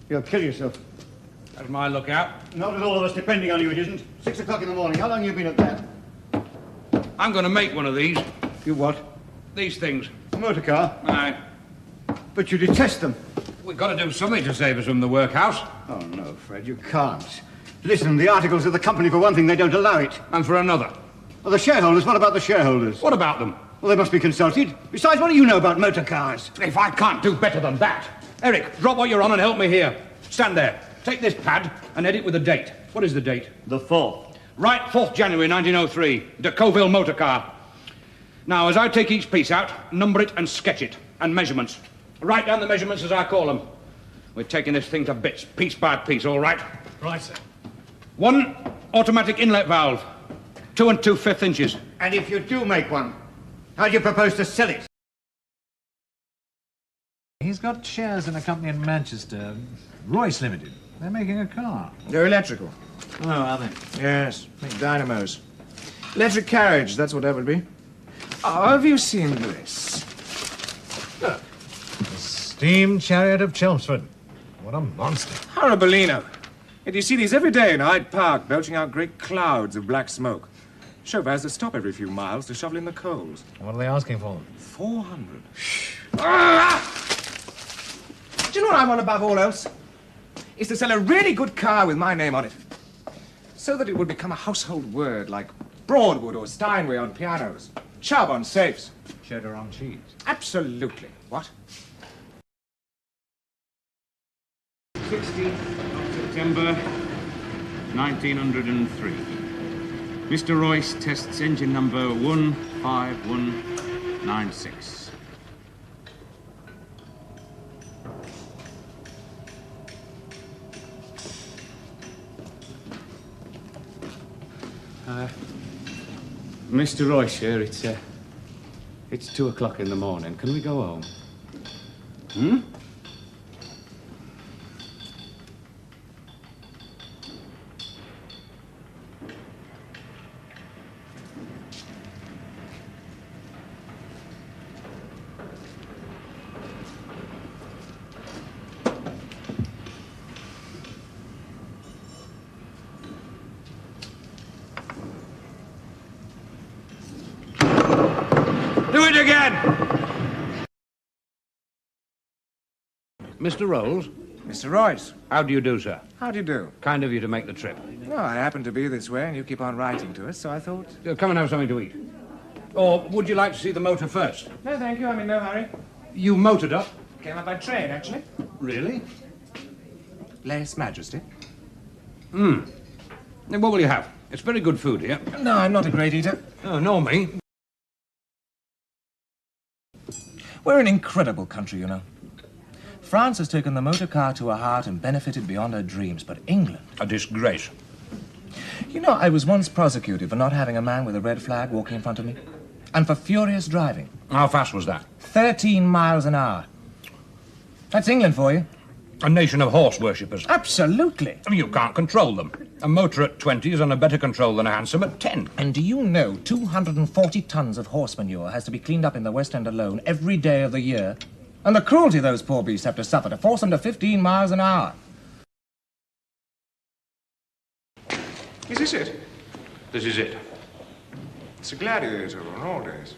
You'll kill yourself. That's my lookout. Not with all of us depending on you, it isn't. 6 o'clock in the morning. How long have you been at that? I'm going to make one of these. You what? These things. A motor car? Aye. But you detest them. We've got to do something to save us from the workhouse. Oh, no, Fred, you can't. Listen, the articles of the company, for one thing, they don't allow it. And for another. Well, the shareholders, what about the shareholders? What about them? Well, they must be consulted. Besides, what do you know about motor cars? If I can't do better than that. Eric, drop what you're on and help me here. Stand there. Take this pad and edit with a date. What is the date? The 4th. Right, 4th January 1903. De Coville motor car. Now, as I take each piece out, number it and sketch it. And measurements. Write down the measurements as I call them. We're taking this thing to bits, piece by piece, all right? Right, sir. 1 automatic inlet valve. 2 2/5 inches. And if you do make one, how do you propose to sell it? He's got shares in a company in Manchester, Royce Ltd. They're making a car. They're electrical. Oh, are they? Yes, think dynamos. Electric carriage, that's what that would be. Oh, have you seen this? Look. The steam chariot of Chelmsford. What a monster. Horribolino. And you see these every day in Hyde Park, belching out great clouds of black smoke. Chauffeurs that stop every few miles to shovel in the coals. What are they asking for? 400. Do you know what I want above all else? Is to sell a really good car with my name on it. So that it would become a household word like Broadwood or Steinway on pianos. Chubb on safes. Cheddar on cheese. Absolutely. What? 16th of September, 1903. Mr. Royce tests engine number 15196. Mr. Royce here, it's 2 o'clock in the morning. Can we go home? Hmm? Do it again! Mr. Rolls? Mr. Royce. How do you do, sir? How do you do? Kind of you to make the trip. Well, I happen to be this way, and you keep on writing to us, so I thought... Come and have something to eat. Or would you like to see the motor first? No, thank you. I'm in no hurry. You motored up? Came up by train, actually. Really? Lase Majesty. Then what will you have? It's very good food here. No, I'm not a great eater. Oh, nor me. We're an incredible country, you know. France has taken the motor car to her heart and benefited beyond her dreams, but England... A disgrace. You know, I was once prosecuted for not having a man with a red flag walking in front of me. And for furious driving. How fast was that? 13 miles an hour. That's England for you. A nation of horse worshippers. Absolutely. I mean, you can't control them. A motor at 20 is under better control than a hansom at 10. And do you know 240 tons of horse manure has to be cleaned up in the West End alone every day of the year? And the cruelty those poor beasts have to suffer to force them to 15 miles an hour. Is this it? This is it. It's a Gladiator on all days.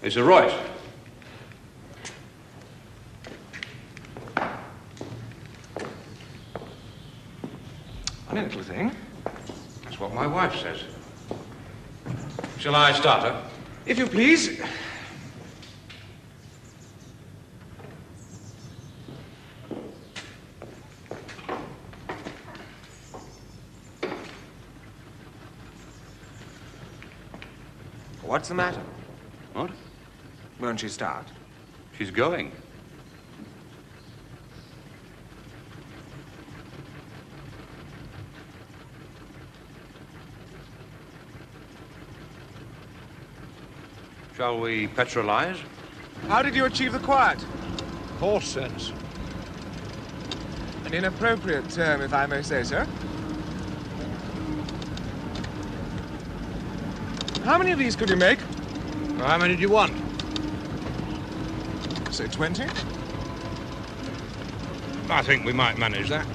It's a Royce. Funny little thing. That's what my wife says. Shall I start her? If you please. What's the matter? What? Won't she start? She's going. Shall we petrolize? How did you achieve the quiet? Horse sense. An inappropriate term, if I may say so. How many of these could you make? Well, how many do you want? Say 20? I think we might manage that.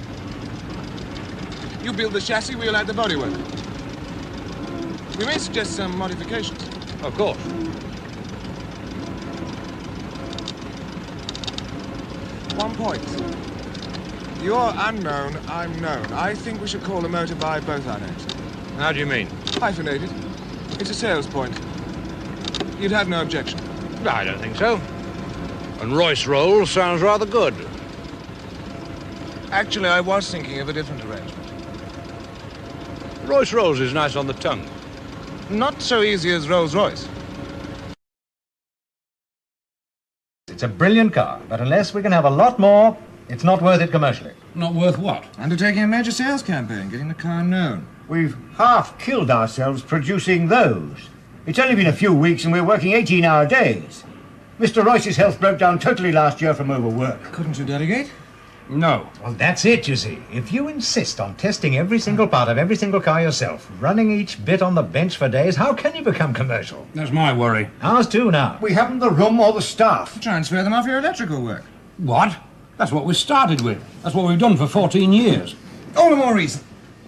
You build the chassis, we'll add the bodywork. We may suggest some modifications. Of course. One point. You're unknown, I'm known. I think we should call the motor by both our names. How do you mean? Hyphenated. It's a sales point. You'd have no objection. I don't think so. And Royce Rolls sounds rather good. Actually, I was thinking of a different arrangement. Royce Rolls is nice on the tongue. Not so easy as Rolls-Royce. It's a brilliant car, but unless we can have a lot more, it's not worth it commercially. Not worth what? Undertaking a major sales campaign, getting the car known. We've half killed ourselves producing those. It's only been a few weeks and we're working 18-hour days. Mr. Royce's health broke down totally last year from overwork. Couldn't you delegate? No. Well, that's it, you see. If you insist on testing every single part of every single car yourself, running each bit on the bench for days, how can you become commercial? That's my worry. Ours too now. We haven't the room or the staff. Transfer them off your electrical work. What? That's what we started with. That's what we've done for 14 years. All the more reason.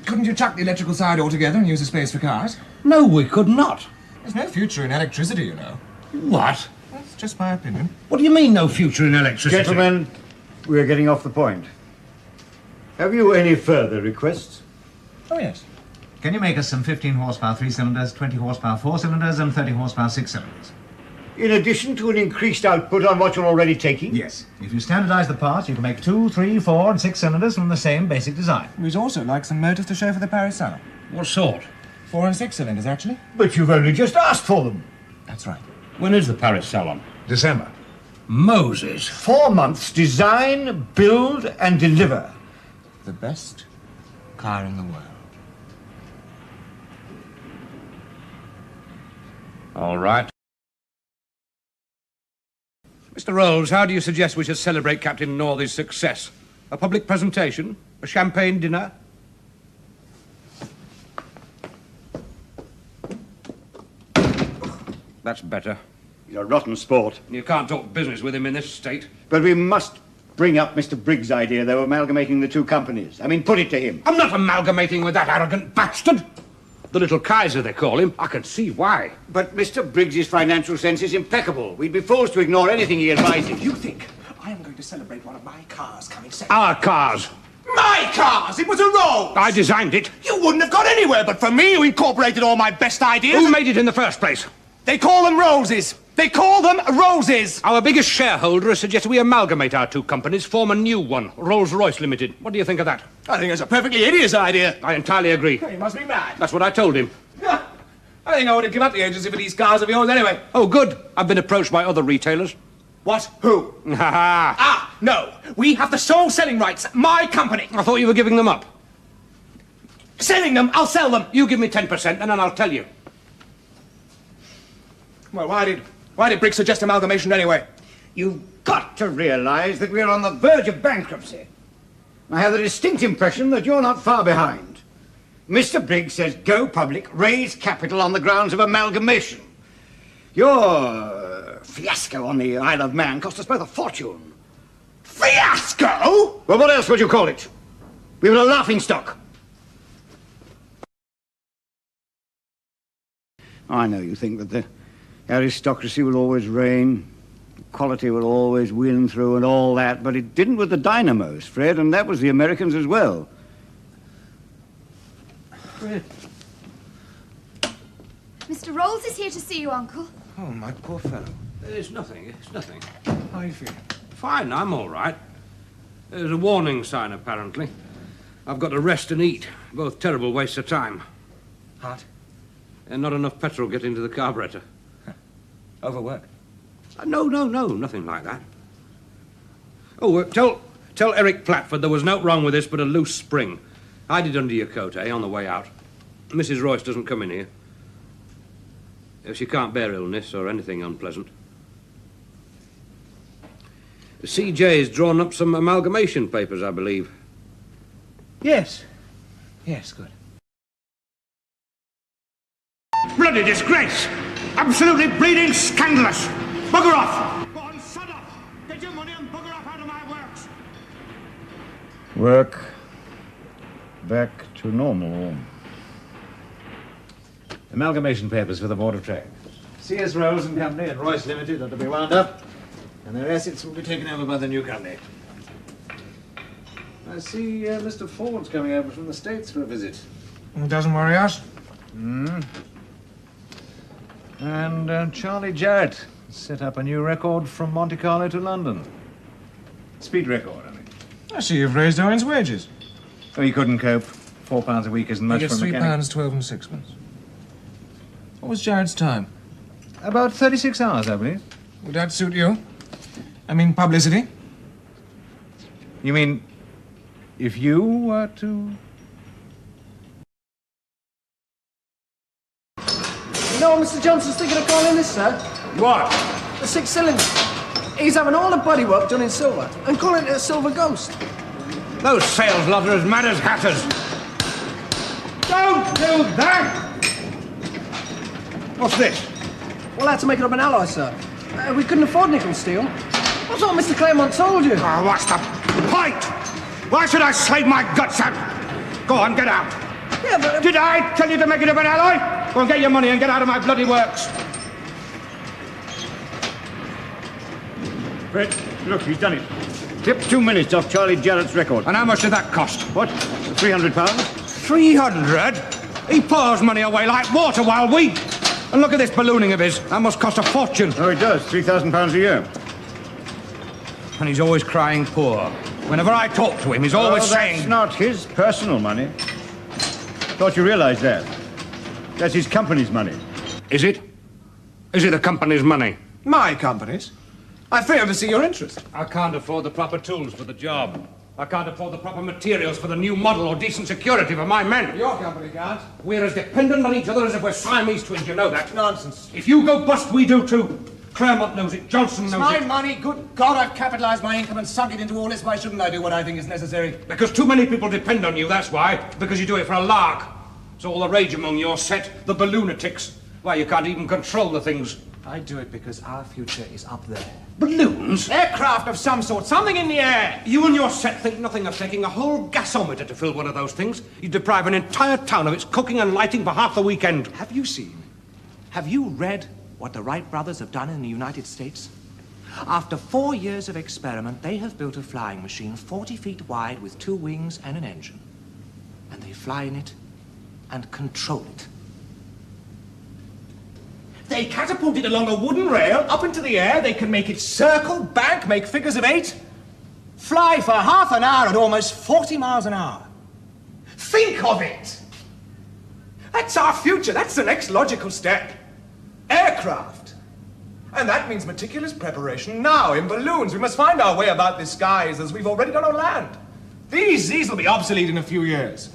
Couldn't you chuck the electrical side altogether and use the space for cars? No, we could not. There's no future in electricity, you know. What? That's just my opinion. What do you mean, no future in electricity? Gentlemen, we're getting off the point. Have you any further requests? Oh, yes. Can you make us some 15 horsepower 3-cylinders, 20 horsepower 4-cylinders, and 30 horsepower 6-cylinders? In addition to an increased output on what you're already taking? Yes. If you standardize the parts, you can make 2, 3, 4, and 6 cylinders from the same basic design. We'd also like some motors to show for the Paris Salon. What sort? 4 and 6 cylinders, actually. But you've only just asked for them. That's right. When is the Paris Salon? December. Moses. 4 months, design, build, and deliver. The best car in the world. All right. Mr. Rolls, how do you suggest we should celebrate Captain Northey's success? A public presentation? A champagne dinner? That's better. He's a rotten sport. You can't talk business with him in this state. But we must bring up Mr. Briggs' idea, though, amalgamating the two companies. I mean, put it to him. I'm not amalgamating with that arrogant bastard. The little Kaiser, they call him. I can see why. But Mr. Briggs' financial sense is impeccable. We'd be forced to ignore anything he advises. You think I am going to celebrate one of my cars coming second? Our cars. My cars! It was a Rolls! I designed it. You wouldn't have got anywhere but for me, who incorporated all my best ideas. Who made it in the first place? They call them Rollses. They call them Rollses. Our biggest shareholder has suggested we amalgamate our two companies, form a new one, Rolls-Royce Ltd. What do you think of that? I think that's a perfectly hideous idea. I entirely agree. You must be mad. That's what I told him. I think I would have given up the agency for these cars of yours anyway. Oh, good. I've been approached by other retailers. What? Who? Ha ha. Ah, no. We have the sole selling rights. My company. I thought you were giving them up. Selling them, I'll sell them. You give me 10% and then I'll tell you. Well, why did Briggs suggest amalgamation anyway? You've got to realize that we're on the verge of bankruptcy. I have the distinct impression that you're not far behind. Mr. Briggs says go public, raise capital on the grounds of amalgamation. Your fiasco on the Isle of Man cost us both a fortune. Fiasco? Well, what else would you call it? We were a laughingstock. I know you think that the aristocracy will always reign, quality will always win through and all that, but it didn't with the dynamos, Fred, and that was the Americans as well. Fred. Mr. Rolls is here to see you, Uncle. Oh, my poor fellow. It's nothing. It's nothing. How are you feeling? Fine, I'm all right. There's a warning sign, apparently. I've got to rest and eat. Both terrible wastes of time. Heart? And not enough petrol get into the carburetor. Overwork? No, nothing like that. Oh, tell Eric Platford there was no wrong with this but a loose spring. Hide it under your coat, on the way out. Mrs. Royce doesn't come in here. If she can't bear illness or anything unpleasant. CJ's drawn up some amalgamation papers, I believe. Yes. Yes, good. Bloody disgrace! Absolutely bleeding scandalous! Bugger off! Go on, shut up! Get your money and bugger off out of my works! Work back to normal. Amalgamation papers for the Board of Trade. C.S. Rolls and Company and Royce Ltd are to be wound up, and their assets will be taken over by the new company. I see Mr. Ford's coming over from the States for a visit. It doesn't worry us. And Charlie Jarrett set up a new record from Monte Carlo to London. Speed record, I mean. I see you've raised Owen's wages. Oh, he couldn't cope. £4 a week isn't much He for gets a mechanic. £3.12 and sixpence. What was Jared's time? About 36 hours, I believe. Would that suit you? I mean, publicity? You mean, if you were to... No, Mr. Johnson's thinking of calling this, sir. What? The 6 cylinder. He's having all the bodywork done in silver and calling it a silver ghost. Those sales lot are as mad as hatters. Don't do that! What's this? We'll have to make it up an alloy, sir. We couldn't afford nickel steel. That's what Mr. Claremont told you. Oh, what's the point? Why should I slave my guts out? Go on, get out. Yeah, but... Did I tell you to make it up an alloy? Go and get your money and get out of my bloody works. Fred, look, he's done it. Clipped 2 minutes off Charlie Jarrett's record. And how much did that cost? What? £300? 300? He pours money away like water while we... And look at this ballooning of his. That must cost a fortune. Oh, it does. £3,000 a year. And he's always crying poor. Whenever I talk to him, he's always saying... That's not his personal money. Thought you realized that. That's his company's money. Is it? Is it the company's money? My company's? I fail to see your interest. I can't afford the proper tools for the job. I can't afford the proper materials for the new model or decent security for my men. Your company can't. We're as dependent on each other as if we're Siamese twins, you know that. Nonsense. If you go bust, we do too. Claremont knows it, Johnson knows My it. money, good God, I've capitalized my income and sunk it into all this. Why shouldn't I do what I think is necessary? Because too many people depend on you, that's why. Because you do it for a lark. It's all the rage among your set, the balloonatics. Why, you can't even control the things. I do it because our future is up there. Balloons? Aircraft of some sort, something in the air. You and your set think nothing of taking a whole gasometer to fill one of those things. You deprive an entire town of its cooking and lighting for half the weekend. Have you read what the Wright brothers have done in the United States? After 4 years of experiment, they have built a flying machine 40 feet wide with 2 wings and an engine. And they fly in it and control it. They catapult it along a wooden rail up into the air. They can make it circle, bank, make figures of 8. Fly for half an hour at almost 40 miles an hour. Think of it! That's our future. That's the next logical step. Aircraft. And that means meticulous preparation now in balloons. We must find our way about the skies as we've already done on land. These will be obsolete in a few years.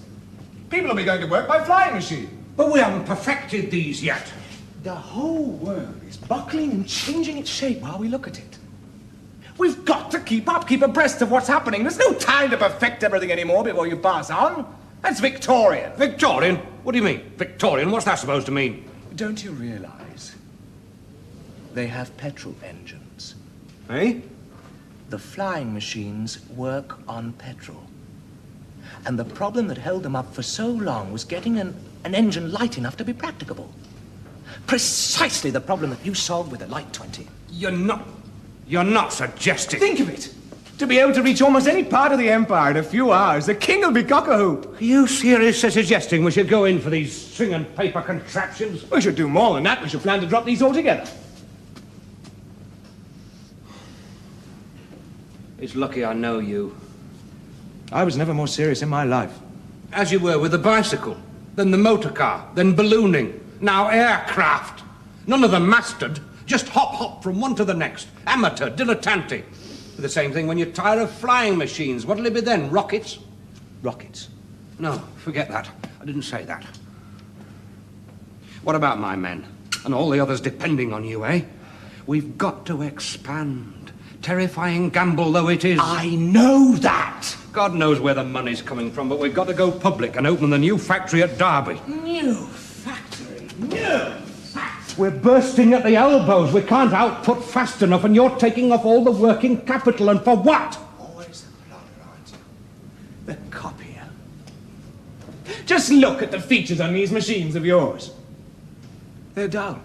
People will be going to work by flying machine. But we haven't perfected these yet. The whole world is buckling and changing its shape while we look at it. We've got to keep up, keep abreast of what's happening. There's no time to perfect everything anymore before you pass on. That's Victorian. Victorian? What do you mean? Victorian? What's that supposed to mean? Don't you realize they have petrol engines? Eh? The flying machines work on petrol. And the problem that held them up for so long was getting an engine light enough to be practicable. Precisely the problem that you solved with the Light 20. You're not suggesting... Think of it. To be able to reach almost any part of the empire in a few hours, the king will be cock-a-hoop. Are you seriously suggesting we should go in for these string and paper contraptions? We should do more than that. We should plan to drop these altogether. It's lucky I know you. I was never more serious in my life. As you were with the bicycle, then the motor car, then ballooning, now aircraft. None of them mastered. Just hop from one to the next. Amateur, dilettante. The same thing when you tire of flying machines. What'll it be then? Rockets? Rockets. No, forget that. I didn't say that. What about my men? And all the others depending on you, eh? We've got to expand. Terrifying gamble though it is. I know that! God knows where the money's coming from, but we've got to go public and open the new factory at Derby. New factory? New! We're bursting at the elbows. We can't output fast enough, and you're taking off all the working capital, and for what? Always a plotter, aren't you? Just look at the features on these machines of yours. They're dull.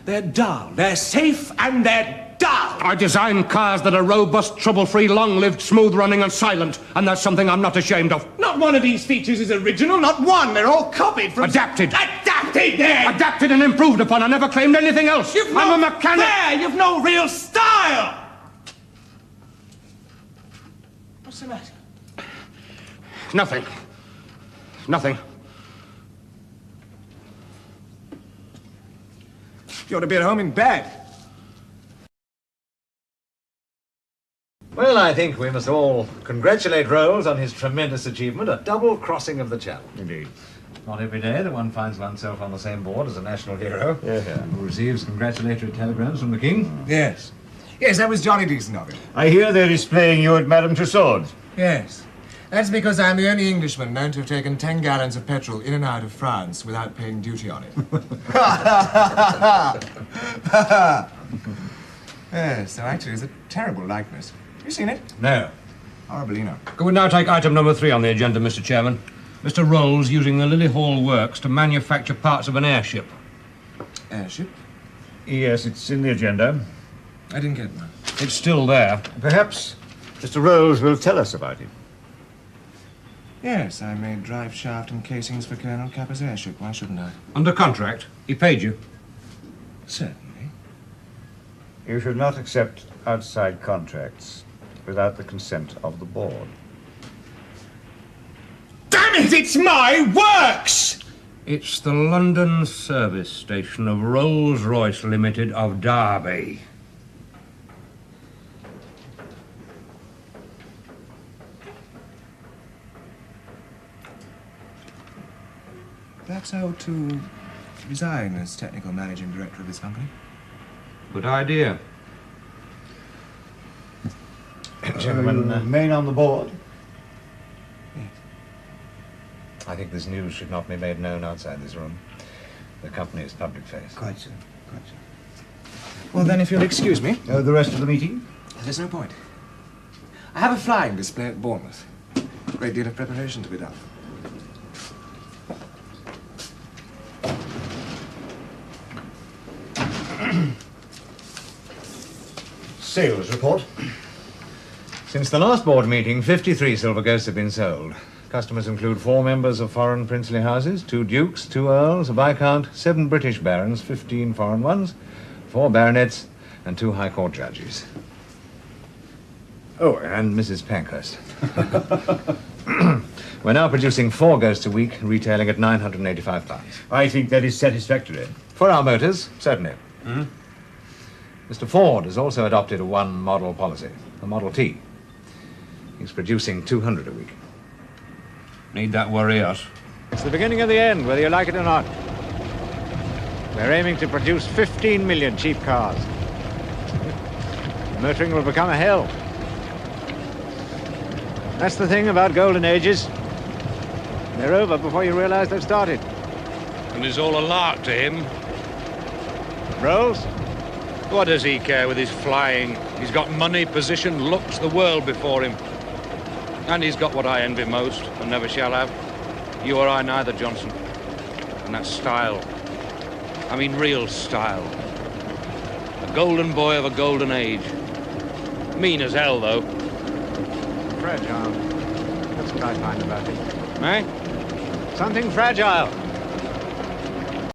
They're dull. They're safe and they're dull. I design cars that are robust, trouble-free, long-lived, smooth-running and silent, and that's something I'm not ashamed of. Not one of these features is original, not one. They're all copied from... Adapted. Adapted, then! Adapted and improved upon. I never claimed anything else. I'm a mechanic. There, you've no real style! What's the matter? Nothing. Nothing. You ought to be at home in bed. Well, I think we must all congratulate Rolls on his tremendous achievement, a double crossing of the Channel. Indeed. Not every day that one finds oneself on the same board as a national hero. Yeah. Who receives congratulatory telegrams from the King. Yes. Yes, that was jolly decent of him. I hear they're displaying you at Madame Tussauds. Yes. That's because I'm the only Englishman known to have taken 10 gallons of petrol in and out of France without paying duty on it. Yes, so actually it's a terrible likeness. Have you seen it? No. Horrible, you know. Can we now take item number 3 on the agenda, Mr. Chairman? Mr. Rolls using the Lily Hall works to manufacture parts of an airship. Airship? Yes, it's in the agenda. I didn't get one. It's still there. Perhaps Mr. Rolls will tell us about it. Yes, I made drive shaft and casings for Colonel Capper's airship. Why shouldn't I? Under contract. He paid you. Certainly. You should not accept outside contracts without the consent of the board. Damn it, it's my works! It's the London service station of Rolls-Royce Ltd of Derby. Perhaps I ought to resign as technical managing director of this company. Good idea. Gentlemen, Remain on the board. I think this news should not be made known outside this room. The company is public face. Quite so. Quite so. Well, then, if you'll excuse me. The rest of the meeting? There's no point. I have a flying display at Bournemouth. A great deal of preparation to be done. Sales report. Since the last board meeting, 53 silver ghosts have been sold. Customers include 4 members of foreign princely houses, 2 dukes, 2 earls, a viscount, 7 British barons, 15 foreign ones, 4 baronets, and 2 high court judges. Oh, and Mrs. Pankhurst. We're now producing 4 ghosts a week, retailing at £985. I think that is satisfactory. For our motors, certainly. Mr. Ford has also adopted a one-model policy, the Model T. He's producing 200 a week. Need that worry us? It's the beginning of the end, whether you like it or not. We're aiming to produce 15 million cheap cars. Motoring will become a hell. That's the thing about golden ages. They're over before you realize they've started. And it's all a lark to him. Rolls? What does he care with his flying? He's got money, position, looks, the world before him. And he's got what I envy most, and never shall have. You or I neither, Johnson. And that's style. I mean real style. A golden boy of a golden age. Mean as hell, though. Fragile. That's what I find about it. Eh? Something fragile.